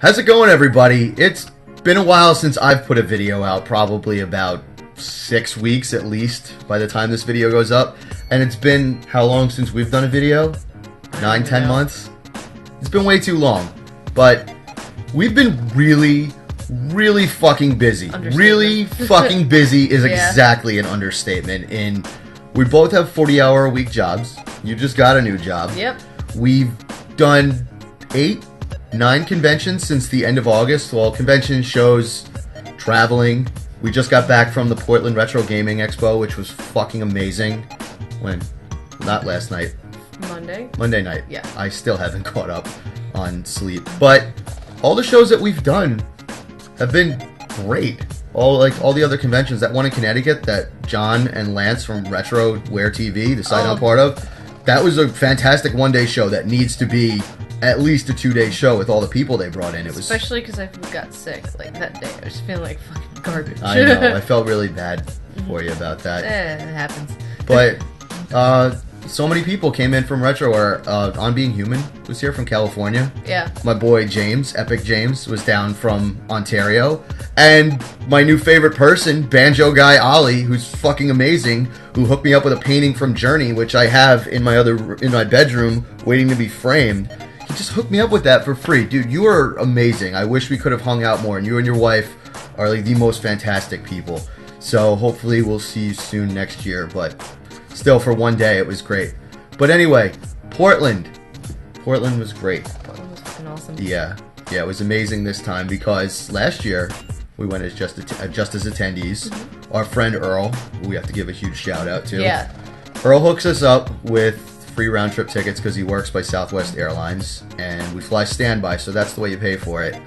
How's it going, everybody? It's been a while since I've put a video out, probably about 6 weeks at least by the time this video goes up. And it's been how long since we've done a video? 9, 10 months? It's been way too long. But we've been really fucking busy. Really fucking busy is exactly an understatement. And we both have 40-hour-a-week jobs. You just got a new job. Yep. We've done 8, 9 conventions since the end of August. Well, convention shows, traveling. We just got back from the Portland Retro Gaming Expo, which was fucking amazing. When? Not last night. Monday night. Yeah. I still haven't caught up on sleep. But all the shows that we've done have been great. All the other conventions. That one in Connecticut that John and Lance from Retroware TV, the site I'm part of, that was a fantastic one-day show that needs to be at least a 2-day show with all the people they brought in. It was especially because I got sick like that day. I was feeling like fucking garbage. I know. I felt really bad for you about that. It happens. But so many people came in from Retroware. On Being Human was here from California. Yeah. My boy James, Epic James, was down from Ontario. And my new favorite person, Banjo Guy Ollie, who's fucking amazing, who hooked me up with a painting from Journey, which I have in my bedroom waiting to be framed. He just hooked me up with that for free. Dude, you are amazing. I wish we could have hung out more. And you and your wife are like the most fantastic people. So hopefully we'll see you soon next year. But still, for one day, it was great. But anyway, Portland. Portland was great. Portland was fucking awesome. Yeah, it was amazing this time because last year we went as just as attendees. Mm-hmm. Our friend Earl, who we have to give a huge shout out to. Yeah. Earl hooks us up with free round trip tickets because he works by Southwest Airlines, and we fly standby, so that's the way you pay for it.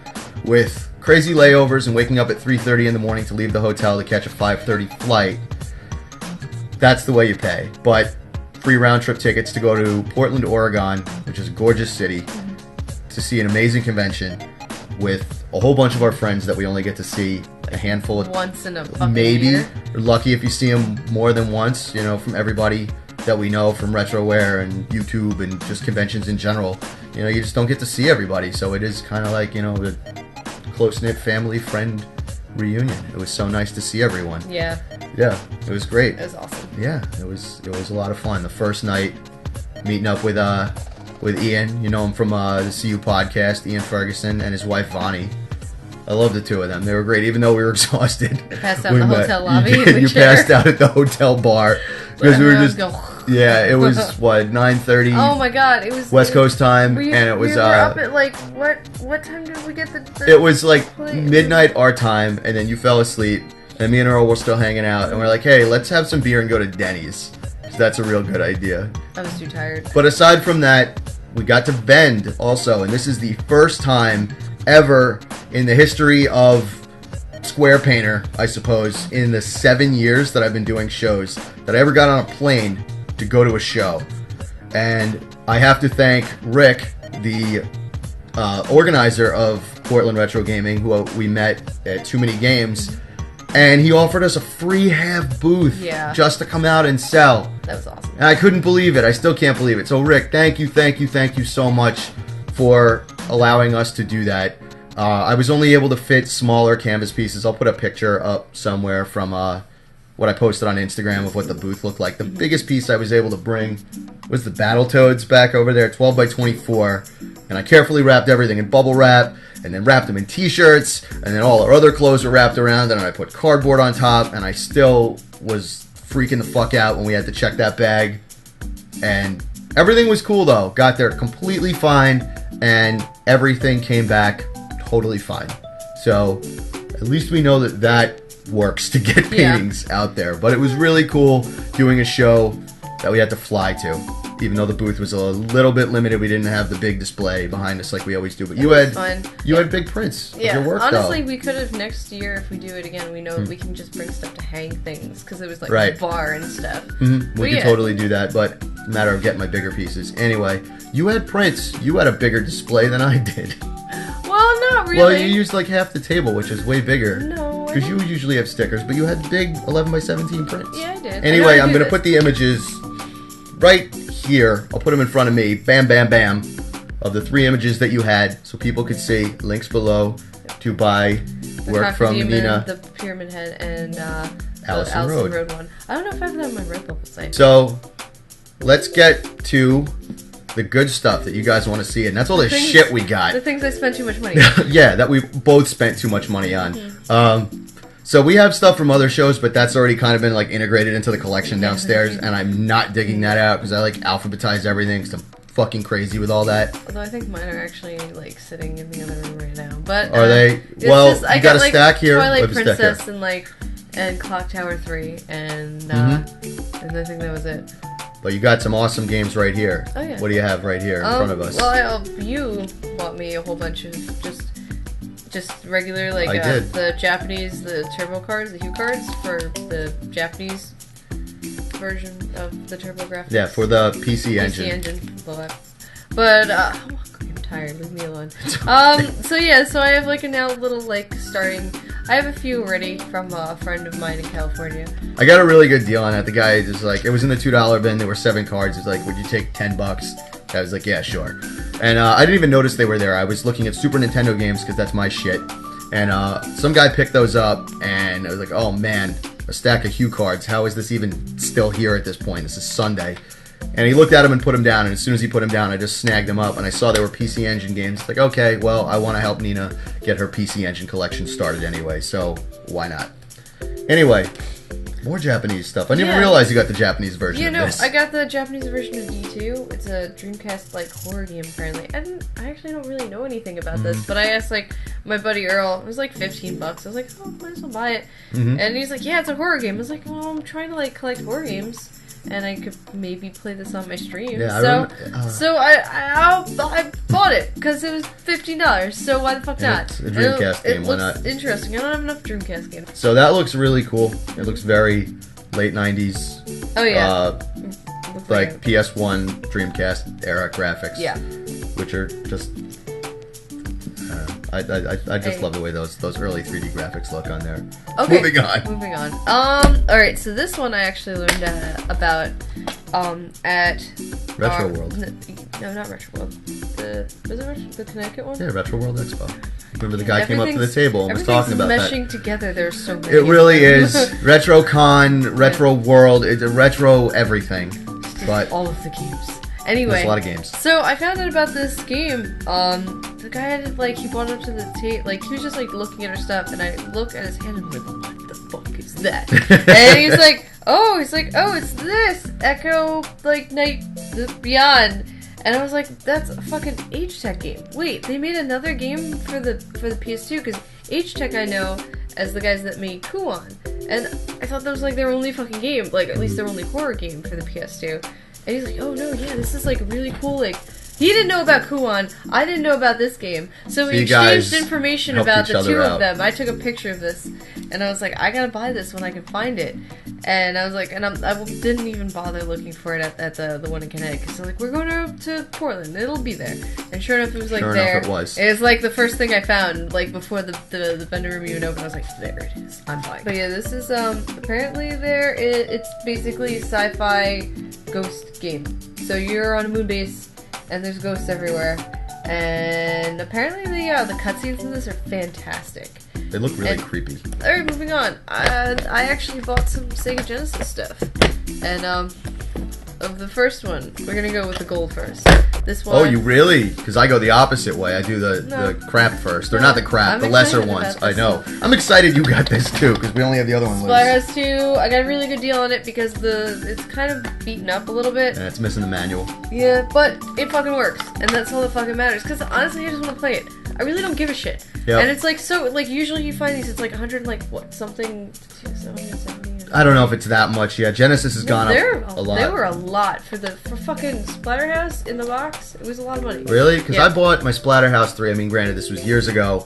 With crazy layovers and waking up at 3:30 in the morning to leave the hotel to catch a 5:30 flight, that's the way you pay. But free round trip tickets to go to Portland, Oregon, which is a gorgeous city, to see an amazing convention with a whole bunch of our friends that we only get to see a handful of once in a fucking maybe year. We're lucky if you see them more than once, from everybody that we know from Retroware and YouTube and just conventions in general. You just don't get to see everybody, so it is kind of like, a close-knit family friend reunion. It was so nice to see everyone. Yeah, it was great. it was awesome. Yeah, it was a lot of fun. The first night, meeting up with Ian, you know him from the CU podcast, Ian Ferguson, and his wife Vonnie. I love the two of them. They were great, even though we were exhausted. I passed out in the hotel lobby. You passed out at the hotel bar because we were just. Yeah, it was what 9:30. Oh my god, it was West Coast time, and it was. We were up at like what time did we get the it was like plane? Midnight our time, and then you fell asleep, and me and Earl were still hanging out, and we're like, hey, let's have some beer and go to Denny's. So that's a real good idea. I was too tired. But aside from that, we got to Bend also, and this is the first time ever in the history of Squarepainter, I suppose, in the 7 years that I've been doing shows, that I ever got on a plane to go to a show. And I have to thank Rick, the organizer of Portland Retro Gaming, who we met at Too Many Games, and he offered us a free half booth just to come out and sell. That was awesome. And I couldn't believe it. I still can't believe it. So Rick, thank you so much for allowing us to do that. I was only able to fit smaller canvas pieces. I'll put a picture up somewhere from what I posted on Instagram of what the booth looked like. The biggest piece I was able to bring was the Battletoads back over there, 12 by 24. And I carefully wrapped everything in bubble wrap, and then wrapped them in t-shirts, and then all our other clothes were wrapped around, and I put cardboard on top, and I still was freaking the fuck out when we had to check that bag. And everything was cool though. Got there completely fine, and everything came back totally fine. So at least we know that works to get paintings out there. But it was really cool doing a show that we had to fly to. Even though the booth was a little bit limited, we didn't have the big display behind us like we always do. But you had big prints of your work, honestly, though. we could have next year, if we do it again, we know we can just bring stuff to hang things, because it was like a bar and stuff. Mm-hmm. We could totally do that, but it's a matter of getting my bigger pieces. Anyway, you had prints. You had a bigger display than I did. Well, not really. Well, you used like half the table, which is way bigger. No. Because you usually have stickers, but you had big 11 by 17 prints. Yeah, I did. Anyway, I'm going to put the images right here. I'll put them in front of me. Bam, bam, bam. of the 3 images that you had, so people could see. Links below to buy the work from Demon, Nina. the Pyramid Head, and Allison Road one. I don't know if I have that on my Redbubble site. So, let's get to the good stuff that you guys want to see, and that's all the shit we got. The things I spent too much money on. Yeah, that we both spent too much money on. So we have stuff from other shows, but that's already kind of been like integrated into the collection downstairs, and I'm not digging that out because I like alphabetize everything because I'm fucking crazy with all that. Although I think mine are actually like sitting in the other room right now. But are they? Well, just, you got a stack here. Twilight Princess and Clock Tower 3, and I think that was it. But you got some awesome games right here. Oh yeah. What do you have right here in front of us? Well, you bought me a whole bunch of just regular like the Japanese, the turbo cards, the Hue cards for the Japanese version of the TurboGrafx. Yeah, for the PC engine. But I'm tired. Leave me alone. So yeah, so I have like a now little like starting. I have a few ready from a friend of mine in California. I got a really good deal on that. The guy just like, it was in the $2 bin. There were 7 cards. He's like, would you take $10? I was like, yeah, sure. And I didn't even notice they were there. I was looking at Super Nintendo games because that's my shit. And some guy picked those up, and I was like, oh man, a stack of Hue cards. How is this even still here at this point? This is Sunday. And he looked at them and put them down, and as soon as he put them down, I just snagged them up, and I saw they were PC Engine games. It's like, okay, well, I want to help Nina get her PC Engine collection started anyway, so why not? Anyway, more Japanese stuff. I didn't even realize you got the Japanese version of this. I got the Japanese version of D2. It's a Dreamcast, like, horror game, apparently. I actually don't really know anything about this, but I asked, like, my buddy Earl. It was, like, $15. I was like, oh, might as well buy it. And he's like, yeah, it's a horror game. I was like, well, I'm trying to, like, collect horror games. And I could maybe play this on my stream. Yeah, so I bought it because it was $15. So why the fuck not? It's a Dreamcast game. Why not? Interesting. I don't have enough Dreamcast games. So that looks really cool. It looks very late '90s. Oh yeah. Like PS1 Dreamcast era graphics. Yeah. Which are just. I just love the way those early 3D graphics look on there. Okay. Moving on. Alright, so this one I actually learned about at Retro World. No, not Retro World. The Connecticut one? Yeah, Retro World Expo. Remember the guy came up to the table and was talking about that. Everything's meshing together. There's so many. It really is. RetroCon, Retro World, it's a retro everything. But all of the games. Anyway, there's a lot of games. So I found out about this game. The guy had like he brought it up to the table, like he was just like looking at her stuff, and I look at his hand and I'm like, what the fuck is that? And he's like, oh, it's this Echo like Night Beyond, and I was like, that's a fucking H-Tech game. Wait, they made another game for the PS2 because H-Tech I know as the guys that made Kuon, and I thought that was like their only fucking game, like at least their only horror game for the PS2. And he's like, oh no, yeah, this is like really cool, like, he didn't know about Kuon, I didn't know about this game, so we exchanged information about the two of them. I took a picture of this, and I was like, I gotta buy this when I can find it, and I was like, and I didn't even bother looking for it at the one in Connecticut, because like, we're going to Portland, it'll be there, and sure enough, it was like there. It was. It was like the first thing I found, like before the vendor room even opened. I was like, there it is, I'm buying. But yeah, this is apparently it's basically a sci-fi ghost game. So you're on a moon base, and there's ghosts everywhere. And apparently the cutscenes in this are fantastic. They look really creepy. Alright, moving on. I actually bought some Sega Genesis stuff. And of the first one, we're gonna go with the gold first. This one. Oh, you really? Because I go the opposite way. I do the crap first. Or not the crap, the lesser ones. I know. I'm excited you got this too, because we only have the other one. Splatterhouse 2, I got a really good deal on it because it's kind of beaten up a little bit. And it's missing the manual. Yeah, but it fucking works. And that's all that fucking matters. Because honestly, I just want to play it. I really don't give a shit. Yep. And it's like, so, like, usually you find these, it's like 100, like, what, something, 170. I don't know if it's that much. Yeah, Genesis has gone up a lot. They were a lot for fucking Splatterhouse in the box. It was a lot of money. Really? Because I bought my Splatterhouse 3. I mean, granted, this was years ago.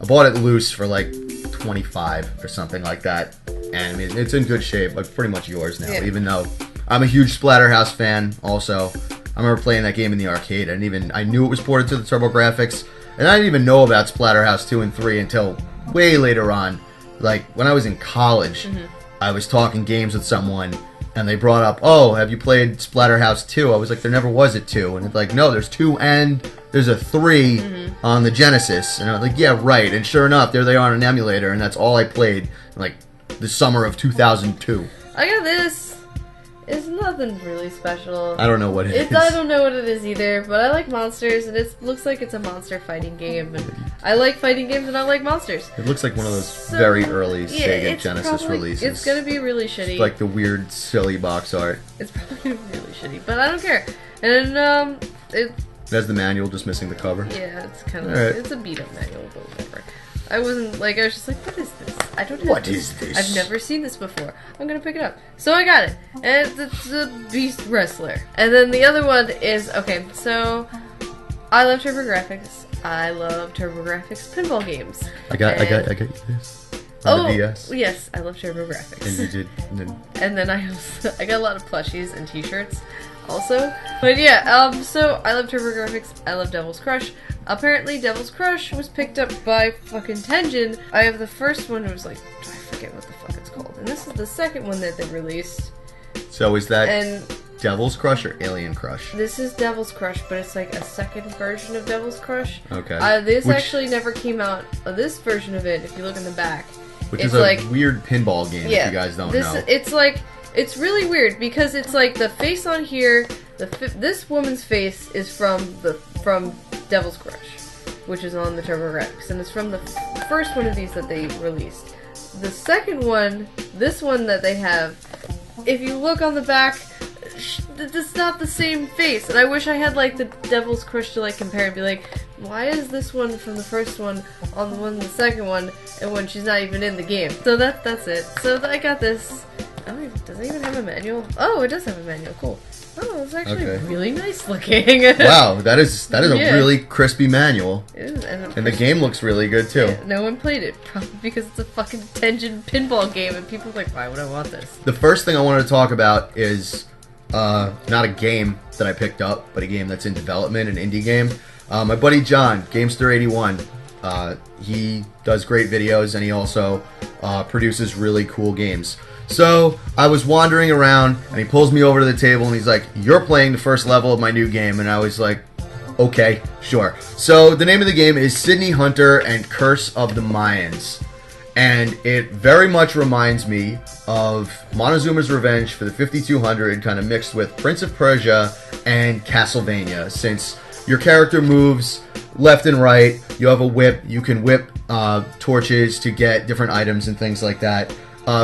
I bought it loose for like 25 or something like that, and I mean, it's in good shape. Like pretty much yours now. Yeah. Even though I'm a huge Splatterhouse fan. Also, I remember playing that game in the arcade. I knew it was ported to the TurboGrafx, and I didn't even know about Splatterhouse 2 and 3 until way later on. Like when I was in college. I was talking games with someone, and they brought up, oh, have you played Splatterhouse 2? I was like, there never was a 2. And it's like, no, there's 2 and there's a 3 on the Genesis. And I was like, yeah, right. And sure enough, there they are on an emulator, and that's all I played, like, the summer of 2002. I got this. It's nothing really special. I don't know what it is. I don't know what it is either, but I like monsters, and it looks like it's a monster fighting game, and I like fighting games, and I like monsters. It looks like one of those very early Sega Genesis releases. It's gonna be really shitty. It's like the weird, silly box art. It's probably really shitty, but I don't care. And it has the manual, just missing the cover. Yeah, it's kind of right. It's a beat up manual, but whatever. I wasn't like, I was just like, what is this? I don't know. What is this? I've never seen this before. I'm gonna pick it up. So I got it. And it's a Beast Wrestler. And then the other one is, okay, so I love TurboGrafx. I love TurboGrafx pinball games. I got you this. On the DS. Yes, I love TurboGrafx. And you did. And then I got a lot of plushies and t-shirts also. But yeah, so I love TurboGrafx. I love Devil's Crush. Apparently, Devil's Crush was picked up by fucking Tengen. I have the first one, it was like, I forget what the fuck it's called. And this is the second one that they released. So is that Devil's Crush or Alien Crush? This is Devil's Crush, but it's like a second version of Devil's Crush. Okay. This actually never came out, this version of it, if you look in the back. Which is a like, weird pinball game, if you guys don't know. It's like, it's really weird, because it's like the face on here, this woman's face is from Devil's Crush, which is on the TurboGrafx, and it's from the first one of these that they released. The second one, this one that they have, if you look on the back, it's not the same face, and I wish I had like the Devil's Crush to like compare and be like, why is this one from the first one on the one in the second one, and when she's not even in the game? So that's it. So I got this. Does it even have a manual? Oh, it does have a manual. Cool. Oh, it's actually really nice looking. Wow, that is a really crispy manual. It is, and the game looks really good too. Yeah, no one played it, probably because it's a fucking Tengen pinball game, and people are like, why would I want this? The first thing I wanted to talk about is not a game that I picked up, but a game that's in development, an indie game. My buddy John, Gamester81, he does great videos, and he also produces really cool games. So I was wandering around, and he pulls me over to the table, and he's like, "You're playing the first level of my new game," and I was like, "Okay, sure." So the name of the game is Sydney Hunter and Curse of the Mayans, and it very much reminds me of Montezuma's Revenge for the 5200, kind of mixed with Prince of Persia and Castlevania, since your character moves left and right, you have a whip, you can whip torches to get different items and things like that.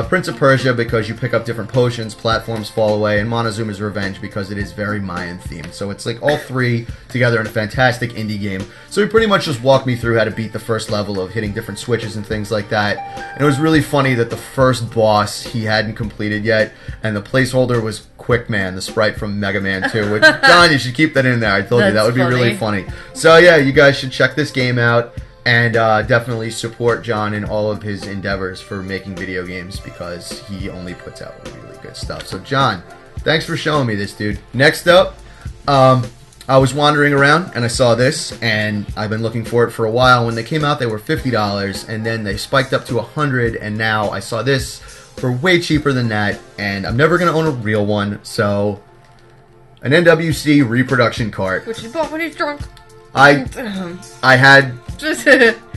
Prince of Persia because you pick up different potions, platforms fall away, and Montezuma's Revenge because it is very Mayan themed. So it's like all three together in a fantastic indie game. So he pretty much just walked me through how to beat the first level of hitting different switches and things like that. And it was really funny that the first boss he hadn't completed yet, and the placeholder was Quickman, the sprite from Mega Man 2, which, John, you should keep that in there. I told you that would be really funny. So yeah, you guys should check this game out. And definitely support John in all of his endeavors for making video games, because he only puts out really good stuff. So John, thanks for showing me this, dude. Next up, I was wandering around and I saw this, and I've been looking for it for a while. When they came out, they were $50, and then they spiked up to $100, and now I saw this for way cheaper than that, and I'm never going to own a real one, so an NWC reproduction cart. Which you bought when you're drunk. I had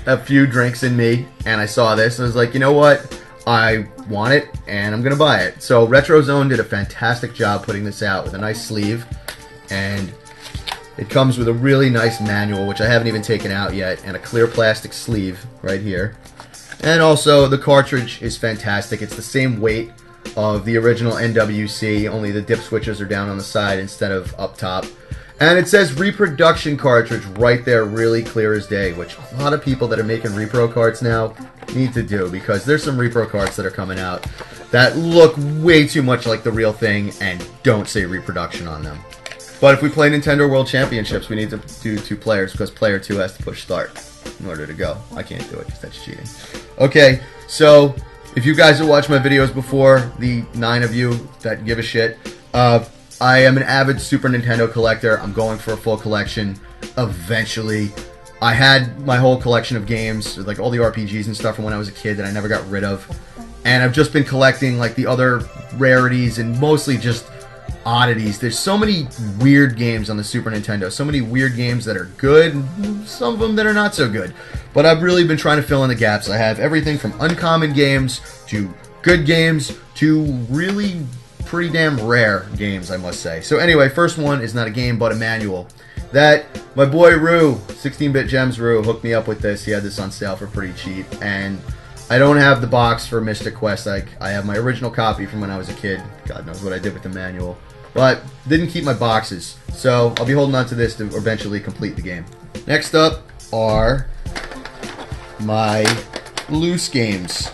a few drinks in me, and I saw this, and I was like, you know what? I want it, and I'm going to buy it. So RetroZone did a fantastic job putting this out with a nice sleeve, and it comes with a really nice manual, which I haven't even taken out yet, and a clear plastic sleeve right here. And also, the cartridge is fantastic. It's the same weight of the original NWC, only the dip switches are down on the side instead of up top. And it says reproduction cartridge right there, really clear as day, which a lot of people that are making repro carts now need to do, because there's some repro carts that are coming out that look way too much like the real thing and don't say reproduction on them. But if we play Nintendo World Championships, we need to do 2 players, because player 2 has to push start in order to go. I can't do it because that's cheating. Okay, so if you guys have watched my videos before, the 9 of you that give a shit, I am an avid Super Nintendo collector. I'm going for a full collection eventually. I had my whole collection of games, like all the RPGs and stuff from when I was a kid that I never got rid of. And I've just been collecting like the other rarities and mostly just oddities. There's so many weird games on the Super Nintendo. So many weird games that are good, and some of them that are not so good. But I've really been trying to fill in the gaps. I have everything from uncommon games to good games to really pretty damn rare games, I must say. So anyway, first one is not a game but a manual. That my boy Rue, 16-bit Gems Rue, hooked me up with this. He had this on sale for pretty cheap, and I don't have the box for Mystic Quest. I have my original copy from when I was a kid. God knows what I did with the manual. But didn't keep my boxes. So I'll be holding on to this to eventually complete the game. Next up are my loose games.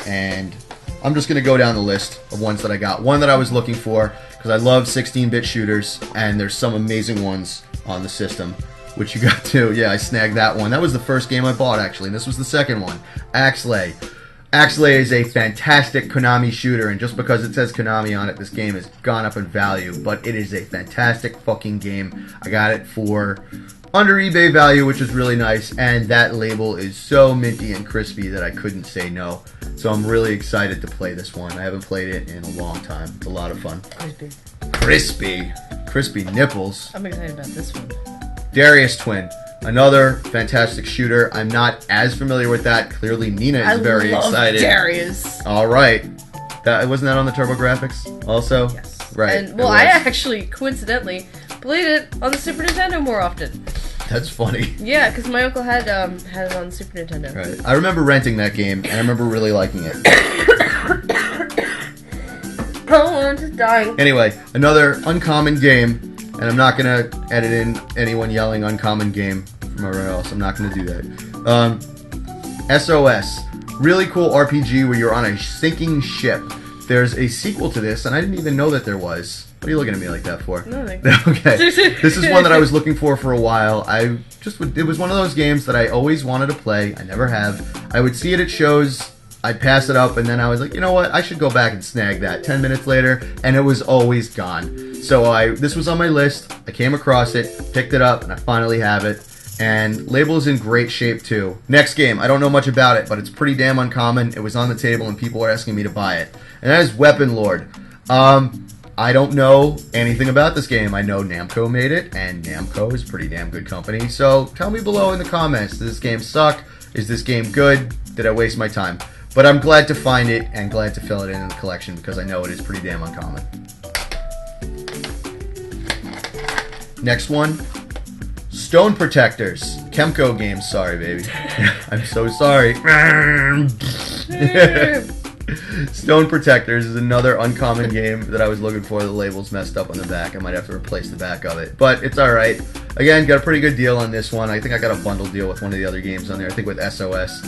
And I'm just going to go down the list of ones that I got. One that I was looking for, because I love 16-bit shooters, and there's some amazing ones on the system, which you got too. Yeah, I snagged that one. That was the first game I bought, actually, and this was the second one. Axlay. Axlay is a fantastic Konami shooter, and just because it says Konami on it, this game has gone up in value, but it is a fantastic fucking game. I got it for under eBay value, which is really nice, and that label is so minty and crispy that I couldn't say no. So I'm really excited to play this one. I haven't played it in a long time. It's a lot of fun. Crispy. Crispy. Crispy nipples. I'm excited about this one. Darius Twin. Another fantastic shooter. I'm not as familiar with that. Clearly Nina is very excited. Darius. Alright. Wasn't that on the TurboGrafx also? Yes. Right. And, well, I actually, coincidentally, played it on the Super Nintendo more often. That's funny. Yeah, because my uncle had it on the Super Nintendo. Right. I remember renting that game, and I remember really liking it. Oh, I'm just dying. Anyway, another uncommon game, and I'm not going to edit in anyone yelling uncommon game from everywhere else. I'm not going to do that. SOS. Really cool RPG where you're on a sinking ship. There's a sequel to this, and I didn't even know that there was. What are you looking at me like that for? Nothing. Okay. This is one that I was looking for a while. It was one of those games that I always wanted to play. I never have. I would see it at shows. I'd pass it up, and then I was like, you know what? I should go back and snag that. 10 minutes later, and it was always gone. So this was on my list. I came across it, picked it up, and I finally have it. And label is in great shape too. Next game, I don't know much about it, but it's pretty damn uncommon. It was on the table, and people were asking me to buy it. And that is Weapon Lord. I don't know anything about this game. I know Namco made it, and Namco is a pretty damn good company. So tell me below in the comments, does this game suck? Is this game good? Did I waste my time? But I'm glad to find it and glad to fill it in the collection because I know it is pretty damn uncommon. Next one, Stone Protectors. Chemco games, sorry baby. I'm so sorry. Stone Protectors is another uncommon game that I was looking for. The label's messed up on the back. I might have to replace the back of it. But it's alright. Again, got a pretty good deal on this one. I think I got a bundle deal with one of the other games on there. I think with SOS.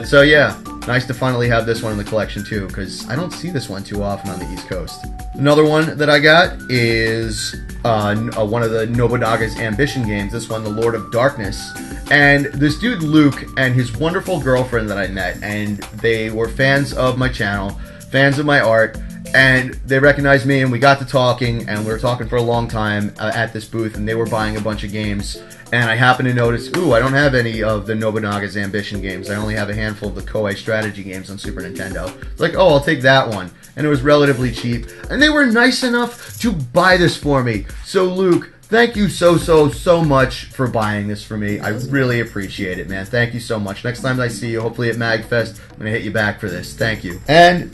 So yeah, nice to finally have this one in the collection too, because I don't see this one too often on the East Coast. Another one that I got is one of the Nobunaga's Ambition games. This one, The Lord of Darkness. And this dude Luke and his wonderful girlfriend that I met, and they were fans of my channel, fans of my art, and they recognized me, and we got to talking, and we were talking for a long time at this booth, and they were buying a bunch of games, and I happened to notice, ooh, I don't have any of the Nobunaga's Ambition games. I only have a handful of the Koei strategy games on Super Nintendo. It's like, oh, I'll take that one. And it was relatively cheap, and they were nice enough to buy this for me. So Luke, thank you so much for buying this for me. I really appreciate it, man. Thank you so much. Next time I see you, hopefully at MagFest, I'm going to hit you back for this. Thank you. And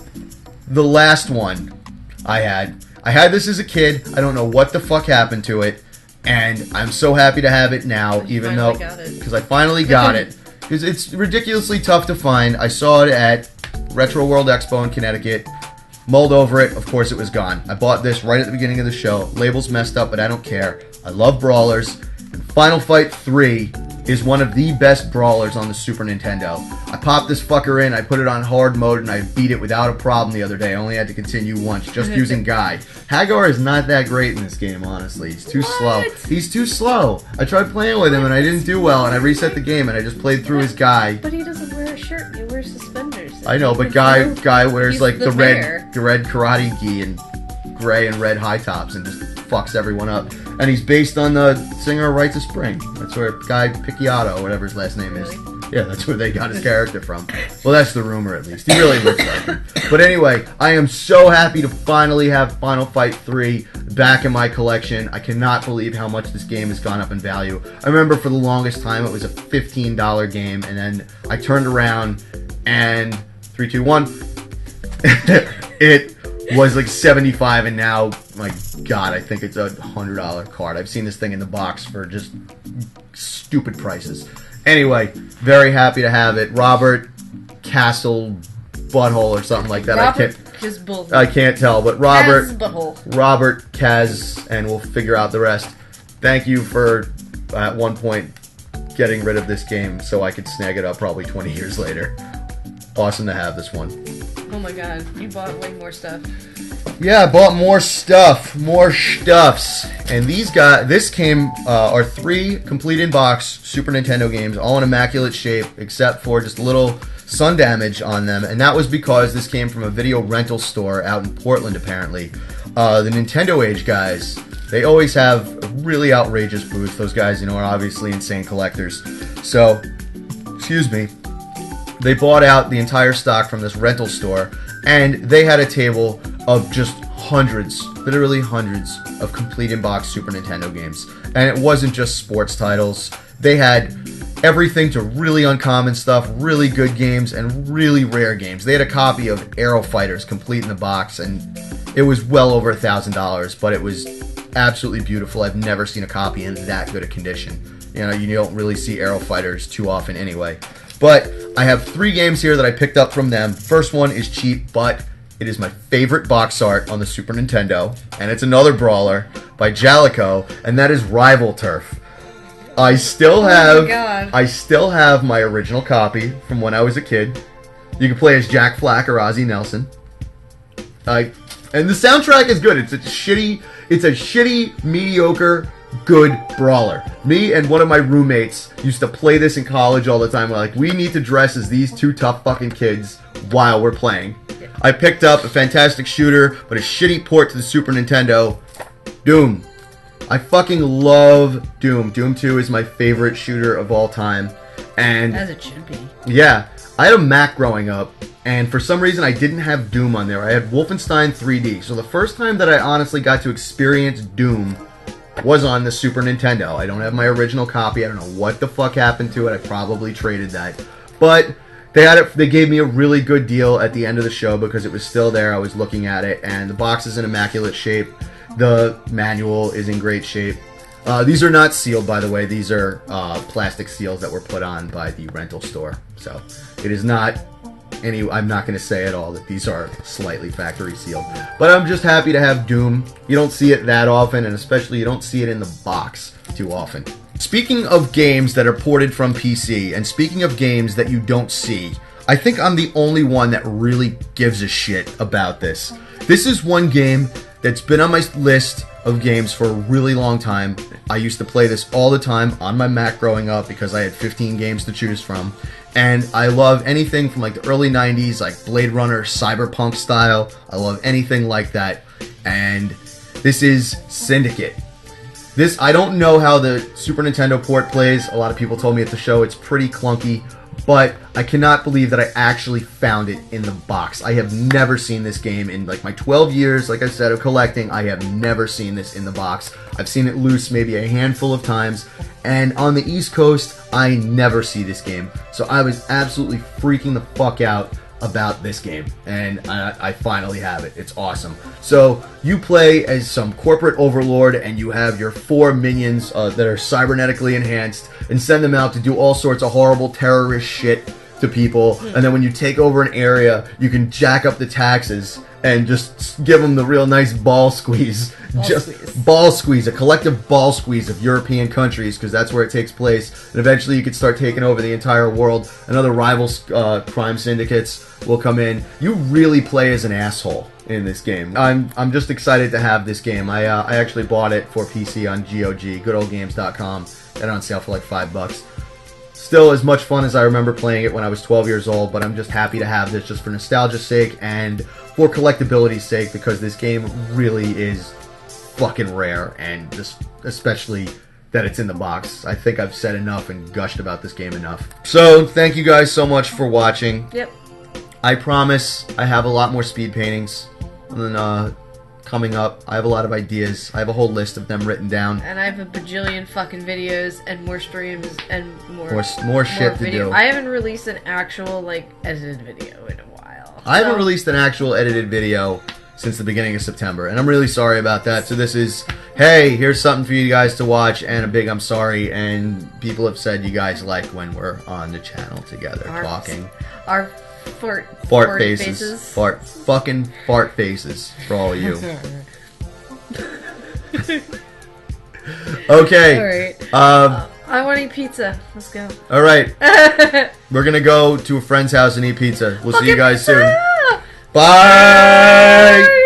the last one I had this as a kid. I don't know what the fuck happened to it, and I'm so happy to have it now, even though, because I finally got it. Because it's ridiculously tough to find. I saw it at Retro World Expo in Connecticut. Mulled over it, of course it was gone. I bought this right at the beginning of the show. Label's messed up, but I don't care. I love brawlers. And Final Fight 3 is one of the best brawlers on the Super Nintendo. I popped this fucker in, I put it on hard mode, and I beat it without a problem the other day. I only had to continue once, just using Guy. Hagar is not that great in this game, honestly. He's too slow. He's too slow. I tried playing with him, and I didn't do well, and I reset the game, and I just played through his Guy. But he doesn't wear a shirt, he wears suspenders. I know, but Guy wears like the red karate gi and gray and red high tops and just fucks everyone up. And he's based on the singer of Rites of Spring. That's where Guy Picciotto, whatever his last name is. Yeah, that's where they got his character from. Well, that's the rumor, at least. He really looks like him. But anyway, I am so happy to finally have Final Fight 3 back in my collection. I cannot believe how much this game has gone up in value. I remember for the longest time it was a $15 game, and then I turned around and 3, 2, 1. It was like $75, and now, my God, I think it's a $100 card. I've seen this thing in the box for just stupid prices. Anyway, very happy to have it. Robert Castle Butthole or something like that. I can't tell, but Robert Kaz, and we'll figure out the rest. Thank you for at one point getting rid of this game so I could snag it up probably 20 years later. Awesome to have this one. Oh my God, you bought way more stuff. Yeah, I bought more stuff, more stuffs, and this came are 3 complete in box Super Nintendo games, all in immaculate shape, except for just a little sun damage on them, and that was because this came from a video rental store out in Portland, apparently. The Nintendo Age guys, they always have a really outrageous booth. Those guys, are obviously insane collectors. So, excuse me, they bought out the entire stock from this rental store, and they had a table of just hundreds, literally hundreds, of complete in-box Super Nintendo games. And it wasn't just sports titles. They had everything to really uncommon stuff, really good games, and really rare games. They had a copy of Aero Fighters complete in the box, and it was well over $1,000, but it was absolutely beautiful. I've never seen a copy in that good a condition. You don't really see Aero Fighters too often anyway. But I have 3 games here that I picked up from them. First one is cheap, but it is my favorite box art on the Super Nintendo, and it's another brawler by Jalico, and that is Rival Turf. I still have my original copy from when I was a kid. You can play as Jack Flack or Ozzie Nelson. And the soundtrack is good. It's a shitty, mediocre, good brawler. Me and one of my roommates used to play this in college all the time. We're like, we need to dress as these 2 tough fucking kids while we're playing. I picked up a fantastic shooter, but a shitty port to the Super Nintendo. Doom. I fucking love Doom. Doom 2 is my favorite shooter of all time. And as it should be. Yeah. I had a Mac growing up, and for some reason I didn't have Doom on there. I had Wolfenstein 3D. So the first time that I honestly got to experience Doom was on the Super Nintendo. I don't have my original copy. I don't know what the fuck happened to it. I probably traded that. But they gave me a really good deal at the end of the show because it was still there. I was looking at it, and the box is in immaculate shape. The manual is in great shape. These are not sealed, by the way. These are plastic seals that were put on by the rental store. So it is not I'm not going to say at all that these are slightly factory sealed. But I'm just happy to have Doom. You don't see it that often, and especially you don't see it in the box too often. Speaking of games that are ported from PC, and speaking of games that you don't see, I think I'm the only one that really gives a shit about this. This is one game that's been on my list of games for a really long time. I used to play this all the time on my Mac growing up because I had 15 games to choose from. And I love anything from like the early 90s, like Blade Runner, Cyberpunk style. I love anything like that. And this is Syndicate. I don't know how the Super Nintendo port plays. A lot of people told me at the show it's pretty clunky. But I cannot believe that I actually found it in the box. I have never seen this game in like my 12 years, like I said, of collecting. I have never seen this in the box. I've seen it loose maybe a handful of times. And on the East Coast, I never see this game. So I was absolutely freaking the fuck out about this game. And I finally have it. It's awesome. So you play as some corporate overlord, and you have your 4 minions that are cybernetically enhanced, and send them out to do all sorts of horrible terrorist shit to people. And then when you take over an area, you can jack up the taxes and just give them the real nice ball squeeze. Ball squeeze, a collective ball squeeze of European countries, because that's where it takes place. And eventually you could start taking over the entire world, and other rival crime syndicates will come in. You really play as an asshole in this game. I'm just excited to have this game. I actually bought it for PC on GOG, goodoldgames.com. Got it on sale for like $5. Still as much fun as I remember playing it when I was 12 years old, but I'm just happy to have this just for nostalgia's sake and for collectability's sake, because this game really is fucking rare, and just especially that it's in the box. I think I've said enough and gushed about this game enough. So, thank you guys so much for watching. Yep. I promise I have a lot more speed paintings coming up. I have a lot of ideas. I have a whole list of them written down. And I have a bajillion fucking videos and more streams and more shit to do. I haven't released an actual, like, edited video in a while. I haven't released an actual edited video since the beginning of September, and I'm really sorry about that. So this is, hey, here's something for you guys to watch, and a big I'm sorry, and people have said you guys like when we're on the channel together talking. Our fart faces. Fucking fart faces for all of you. Okay. Alright. I want to eat pizza. Let's go. Alright. We're gonna go to a friend's house and eat pizza. We'll see you guys soon. Pizza! Bye!